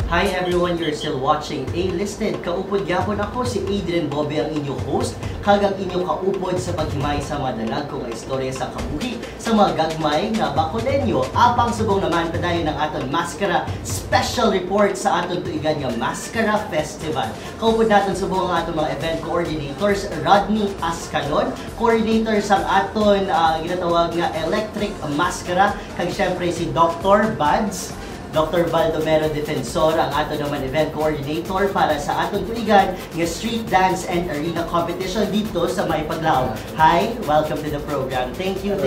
Hi everyone, you're still watching A-Listed. Kaupod gyapon ako si Adrian Bobby ang inyong host. Kagang inyong kaupod sa paghimay sa madalag kung istorya sa kabuhi sa mga gagmay nga bakulenyo. Apang subong naman padayon ng aton Maskara special report sa aton tuigan nga Maskara Festival. Kaupod natin subong ang aton mga event coordinators, Rodney Ascalon, coordinator sa aton ginatawag nga Electric Maskara, kag syempre si Dr. Bads, Dr. Baldomero Defensor ang ato naman event coordinator para sa aton tuigan nga street dance and arena competition dito sa May Paglao. Hi, welcome to the program. Thank you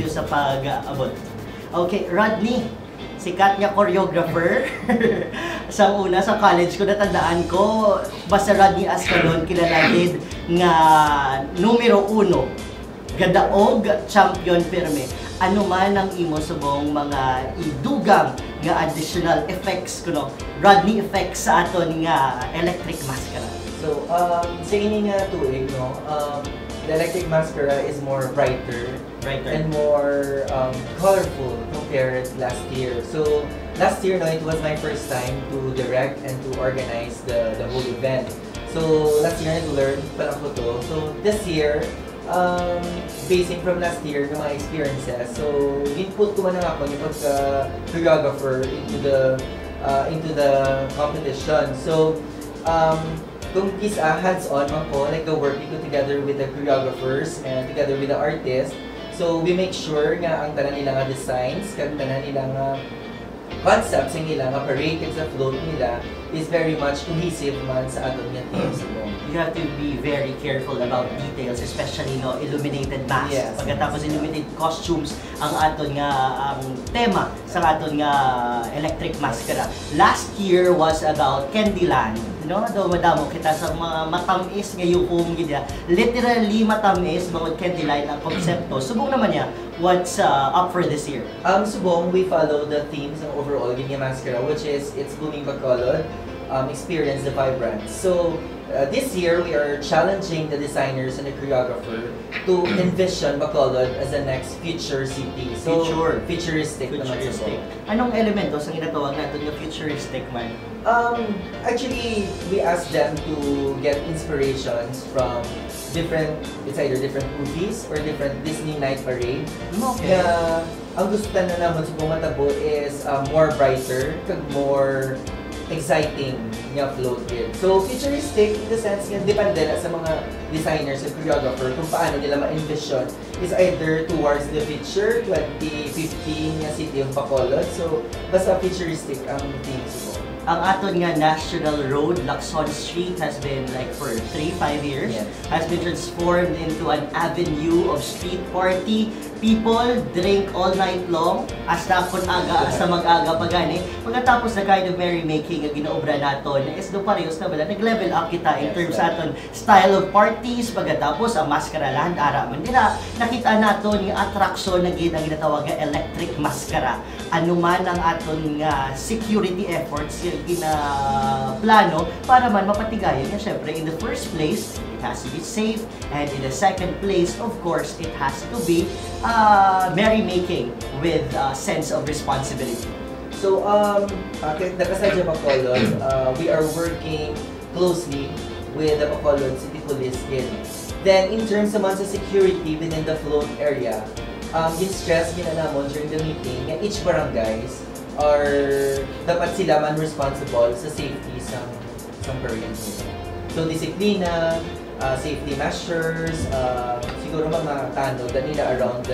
sa pag-abot. Okay, Rodney, sikat nga choreographer. Sa una, sa college ko natandaan ko, basta Rodney Ascalon kilalagid nga numero 1, gadaog champion pirme. Ano man ang imo subong mga idugang nga additional effects kuno Rodney effects sa aton nga Electric Maskara. So sa ini nga tuig no, the Electric Maskara is more brighter and more colorful compared last year. So last year no, it was my first time to direct and to organize the whole event. So last year I learned pa lang ko to. So this year basing from last year ng mga experiences, so input ko man ako yung pagka-choreographer into the competition. So kung hands-on man ko, like working ko together with the choreographers and together with the artists, so we make sure nga ang tanan nila nga designs, kag tanan nila nga concepts nila nga parade sa float nila is very much cohesive man sa aton nga team. You have to be very careful about details, especially no illuminated masks. Yes. Pagkatapos illuminated costumes ang aton nga ang tema sa aton nga Electric Maskara. Last year was about Candyland. No, do madamo kita sa mga matamis nga yukom gid. Literally matamis bangod Candyland ang konsepto. Subong naman niya what's up for this year. Subong we follow the themes ng overall Ginya Maskara, which is it's blooming Bacolod, experience the vibrance. So this year we are challenging the designers and the choreographer to envision Bacolod as the next future city. So futuristic. Anong elemento sa ginatawag natin yung futuristic man? Actually, we asked them to get inspirations from it's either different movies or different Disney night parade. Okay. Ang gusto na naman sa pumatabo is more brighter, more exciting nga float yun. So futuristic in the sense nga depende na sa mga designers and choreographer kung paano nila ma-envision is either towards the future 2015 nga city of Bacolod. So basta futuristic ang theme siguro. Ang aton nga National Road, Lacson Street has been like for 3-5 years, has been transformed into an avenue of street party. People drink all night long, hasta kun aga, hasta mag-aga pa gani. Pagkatapos na kind of merrymaking nga ginaobra naton, is do parehas na bala, nag-level up kita in terms sa aton style of parties. Pagkatapos ang Maskara Land, ara man dira, nakita naton yung attraction na ginatawag nga Electric Maskara. Ano man ang aton nga security efforts yung ginaplano para man mapatigayon nga syempre in the first place it has to be safe, and in the second place of course it has to be merrymaking with a sense of responsibility. So nakasadya Bacolod, we are working closely with the Bacolod City Police Then in terms naman sa security within the float area, in-stress namon during the meeting nga each barangays are dapat sila man responsible sa safety sa parade nila. So disiplina, safety measures, siguro mga tanod nila around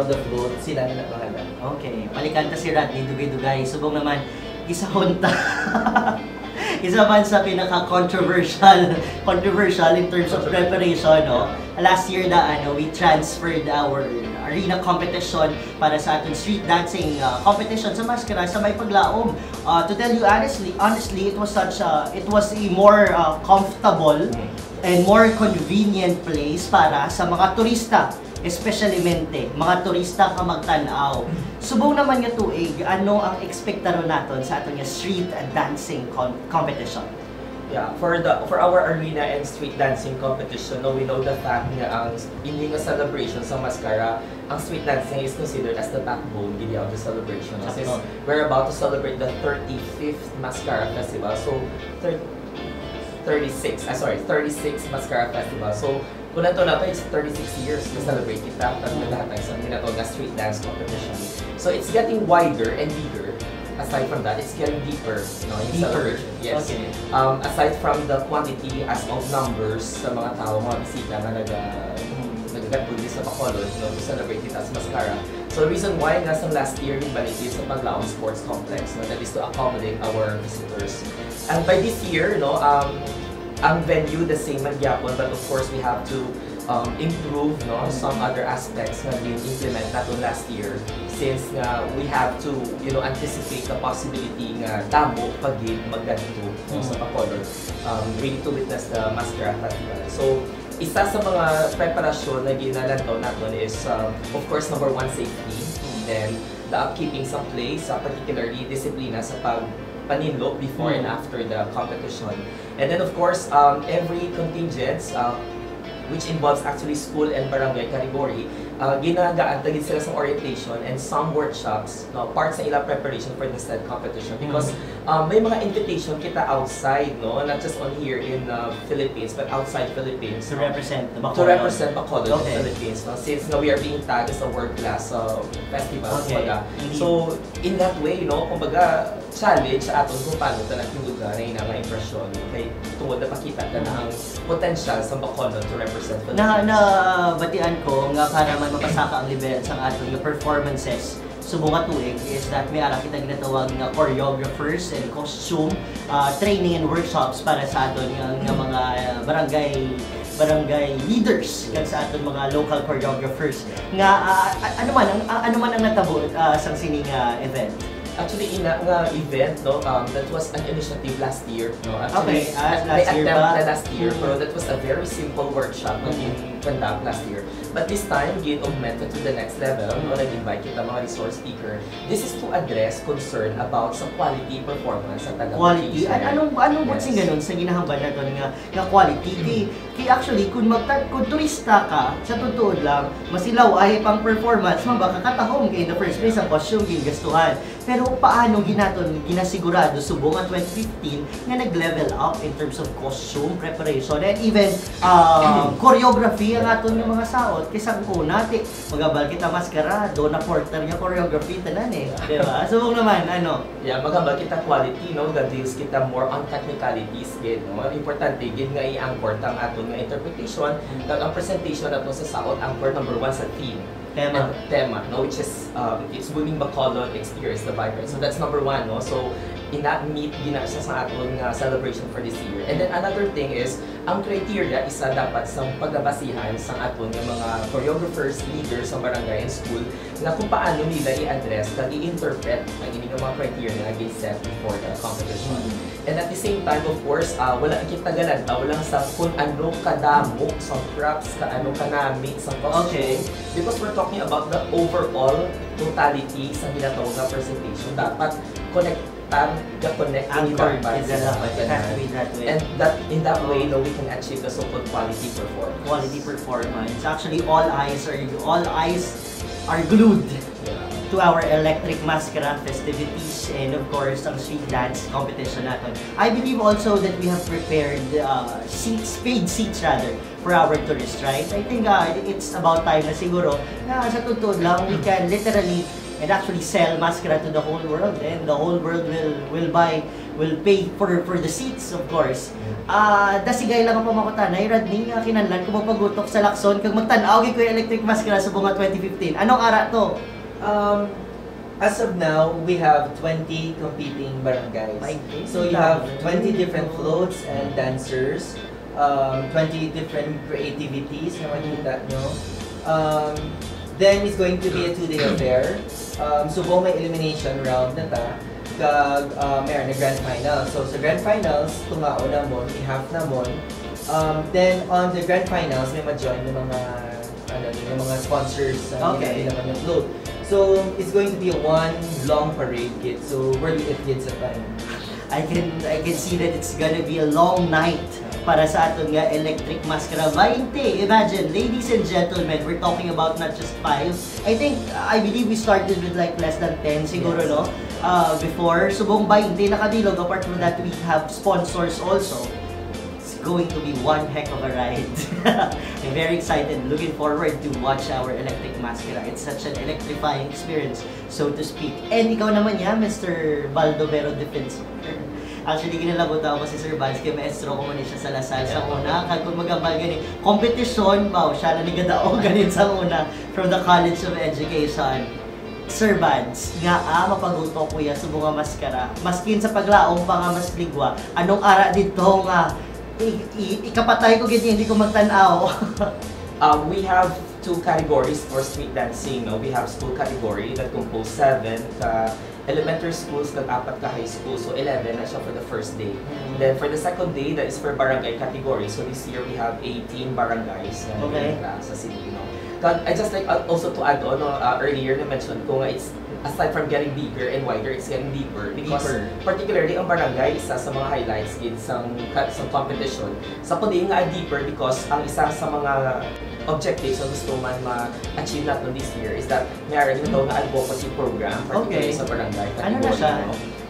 the float sila na bahala. Okay, palikanta si Rodney dugay-dugay. Subong naman isahon ta. Isa man sa pinaka-controversial in terms of preparation, no? Last year we transferred our arena competition para sa ating street dancing competition sa Maskara sa May Paglaom. To tell you honestly, it was a more comfortable and more convenient place para sa mga turista, especially mga turista ka magtanaw. Subong naman nga tuig, ano ang ekspektaro naton sa atong street dancing competition? Yeah, for our arena and street dancing competition, no, we know the fact nga ang ini nga celebration sa Maskara ang street dancing is considered as the backbone gini of the celebration. Since Sakto. we're about to celebrate the 35th Mascara Festival. So 36 Mascara Festival. So kung nato na it's 36 years na celebrate kita pag lahat ng isang ginatawag na street dance competition. So it's getting wider and bigger. Aside from that, it's getting deeper, yung celebration. Yes. Okay. Aside from the quantity as of numbers sa mga tao, mga bisita na nagagatuloy sa Bacolod, to celebrate it as Mascara. So the reason why nga sa last year din balik sa Paglaon Sports Complex, that is to accommodate our visitors. And by this year, ang venue the same man gyapon, but of course we have to improve some other aspects na implement nato last year, since we have to anticipate the possibility nga damo pagid magganito sa Bacolod, really to witness the Mascara Festival. So isa sa mga preparasyon na ginalantaw natin is of course number one, safety, then the upkeeping sa place, particularly disiplina sa paninlo before and after the competition. And then of course, every contingents, which involves actually school and barangay category, ginagaan tagid sila sa orientation and some workshops, parts sa ilang preparation for the said competition. Because may mga invitation kita outside, not just on here in Philippines, but outside Philippines. To represent the Bacolod. To represent Bacolod Okay. in the Philippines. Since we are being tagged as a world-class festival. Okay. Kumbaga. Indeed. So, in that way, kumbaga, challenge sa aton kung paano talang hinduga na nga impresyon kay tungod na pakita na ang potential sa Bacolod to represent Philippines. Batian ko nga para man mapasaka ang level sa aton nga performances subong tuig is that may ara kita ginatawag nga choreographers and costume training and workshops para sa aton nga mga barangay leaders kag sa aton mga local choreographers nga ano man ang natabo sa sining event. Actually, in that event, that was an initiative last year. Okay, Actually, last year ba? last year, pero that was a very simple workshop na conduct last year. But this time, augmented to the next level, nag-invite kita mga resource speaker. This is to address concern about sa quality performance sa taga Quality? Anong botsing ganun sa ginahambal natin nga quality? Kaya actually, kung turista ka, sa totoo lang, masilaw ay pang performance, baka katahong in the first place ang costume ginastuhan. Pero paano ginasigurado subong ang 2015 nga nag-level up in terms of costume preparation and even choreography ang aton ng mga saot kaysa kung nati magabal kita maskarado na porter nga choreography tanan di ba? Subong naman Yeah, magabal kita quality, ga-deals kita more on technicalities gid, importante gid nga i-anchor ang aton nga interpretation kag ang presentation nato sa saot anchor number one sa theme. Tema, which is it's moving Bacolod experience the vibrance. So that's number one, So in that meet ginasa sa aton nga celebration for this year. And then another thing is ang criteria isa dapat sa pagbabasihan sa aton nga mga choreographers, leaders sa barangay and school na kung paano nila i-address kag i-interpret ang ining mga criteria nga gi-set before the competition. And at the same time, of course, wala kita galantaw lang sa kung ano kadamo sa props, kaano kanami sa costume. Okay. Because we're talking about the overall totality sa ginatawag na presentation. Dapat connect anchored. It has to be that way. And that in that way, we can achieve the so-called quality performance. Quality performance. Actually, all eyes are glued to our Electric Mascara festivities and of course ang street dance competition natin. I believe also that we have prepared paid seats rather for our tourists, right? I think it's about time na siguro na sa totoo lang we can literally and actually sell mascara to the whole world and the whole world will pay for the seats, of course. Dasigay lang ang pamakutan. Ay, Radning, kinanlan ko mapagutok sa Lacson kag magtanaw ko yung Electric Mascara sa bunga 2015. Anong ara to? As of now, we have 20 competing barangays. So you have 20 different floats and dancers, 20 different creativities na makita nyo. Then it's going to be a 2-day affair. So buong may elimination round na ta, kag mayroon na grand final. So sa grand finals, tungao na mo, i-half na mo. Then on the grand finals, may ma-join ng mga sponsors na naman yung float. So it's going to be a one long parade, kids. So we're liit kids at time. I can see that it's gonna be a long night para sa aton nga Electric Mascara 20. Imagine, ladies and gentlemen, we're talking about not just 5. I believe we started with like less than 10 siguro, no? Before. Subong 20 nakabilog. Apart from that, we have sponsors also. Going to be one heck of a ride. I'm very excited, looking forward to watch our Electric Mascara. It's such an electrifying experience, so to speak. And ikaw naman yan, Mr. Baldovero Defensor. Actually, ginalabot ako si Sir Vance, kaya maestro ko muna siya sa Lasal sa una. Kaya kung magambal gani, competition, siya na nigadaog ganin sa una from the College of Education. Sir Vance, nga mapaguto ko ya subong nga maskara. Maskin sa paglaong pa nga mas ligwa, anong ara dito nga ikapatay ko gid hindi ko magtan-aw. We have 2 categories for street dancing. We have school category that compose 7 ka elementary schools kag 4 ka high school. So 11 na siya for the first day. Then for the second day, that is for barangay category. So this year we have 18 barangays na sa city, no. I just like also to add on, earlier na mention ko nga it's aside from getting bigger and wider, it's getting deeper because particularly ang barangay isa sa mga highlights in some competition. Sa pwede nga deeper because ang isa sa mga objectives na gusto man ma-achieve natin this year is that mayroon yung tawag na advocacy program particularly sa barangay category. Ano na siya?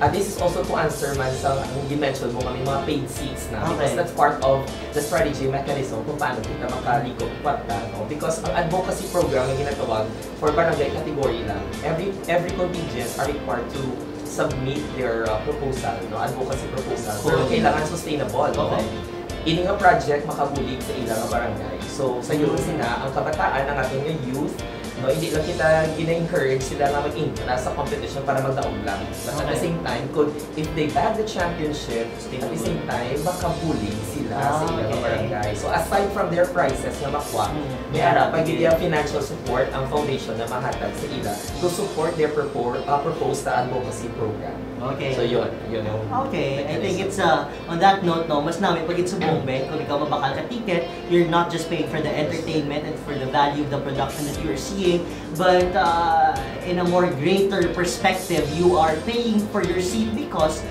This is also to answer man sa mention mo kami mga paid seats na because that's part of the strategy mechanism kung paano kita makalikot because ang advocacy program na ginatawag for barangay category lang, every contingent are required to submit their proposal, advocacy proposal. Pero kailangan sustainable, Ini nga project makabulig sa ilang barangay. So sa yun sina ang kabataan ang ating youth, hindi lang kita gina-encourage sila na mag-interest sa competition para magdaog lang. But at the same time, if they bag the championship, at the same time, makabulig sila sa ilang barangay. So aside from their prizes na makuha, may pagiging financial support ang foundation na mahatag sa ila to support their proposed advocacy program. Okay. So yun yung okay, I think it's on that note, mas namin pag it's Bombe, kung ikaw mabakal ka ticket, you're not just paying for the entertainment and for the value of the production that you're seeing, but in a more greater perspective, you are paying for your seat because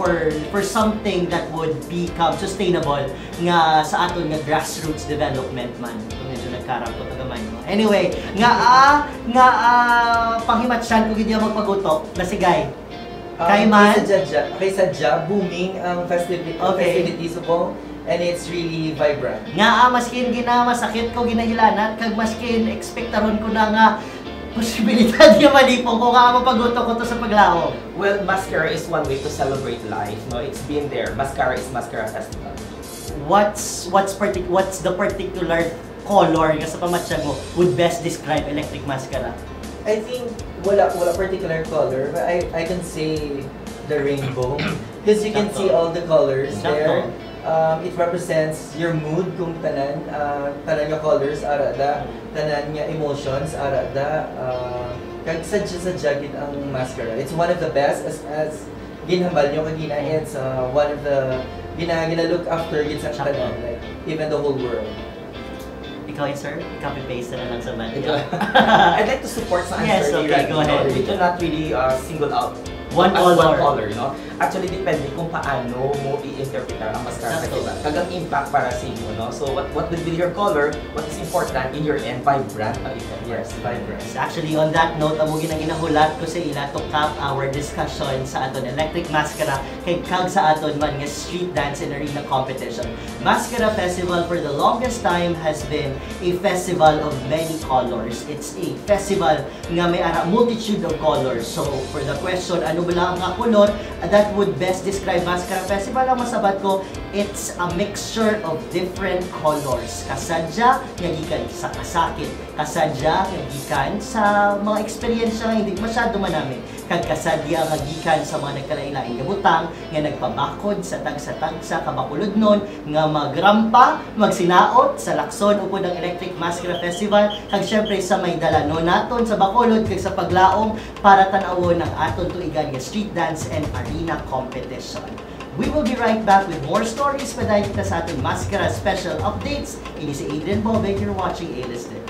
for something that would become sustainable nga sa aton nga grassroots development man. Medyo nagkarap ko tagamay mo. Anyway, panghimatsyan ko gid magpagutok na si Guy. Kay sadya, booming ang festivities po, and it's really vibrant. Maskin masakit ko ginahilanan, kag maskin expectaron ko na nga posibilidad niya malipong ko nga mapaguto ko to sa paglaom. Well, Mascara is one way to celebrate life, It's been there. Mascara is Mascara Festival. What's the particular color nga sa pamatsyan mo would best describe Electric Mascara? I think wala particular color, but I can say the rainbow because you can see all the colors there. It represents your mood kung tanan nga colors arada, tanan nga emotions arada, kag sadya gid ang mascara. It's one of the best as ginhambal nyo kagina. It's one of the gina-look after gid sa tanan, like even the whole world. Ikaw, sir, copy-paste na lang sa band. I'd like to support sa answer. Yes, okay, go ahead. We cannot really single out one color, Actually, depende kung paano mo i-interpret ang Mascara Festival. Kagang impact para sa inyo, So, what will be your color? What is important in your end? Vibrant ang effect. Yes, vibrant. Actually, on that note, amo ginahulat ko sa ila to cap our discussion sa aton Electric Mascara kay kag sa aton man nga street dance and arena competition. Mascara Festival for the longest time has been a festival of many colors. It's a festival nga may multitude of colors. So, for the question, ano ba lang nga color that would best describe Mascara Festival? Ang masabat ko, it's a mixture of different colors. Kasadya nga gikan sa kasakit, kasadya nga gikan sa mga eksperyensya nga hindi masyado manami, kag kasadya nga gikan sa mga nagkalain-laing gabutang nga nagpabakod sa tagsa-tagsa kabakulodnon nga magrampa, magsinaot sa lakson upod ang Electric Mascara Festival, kag syempre sa may dalanon naton sa Bacolod kag sa paglaom para tan-awon ang aton tuigan nga street dance and arena competition. We will be right back with more stories pa dahil kita sa ating Mascara special updates. Ini si Adrian Bobek, you're watching A-Listed.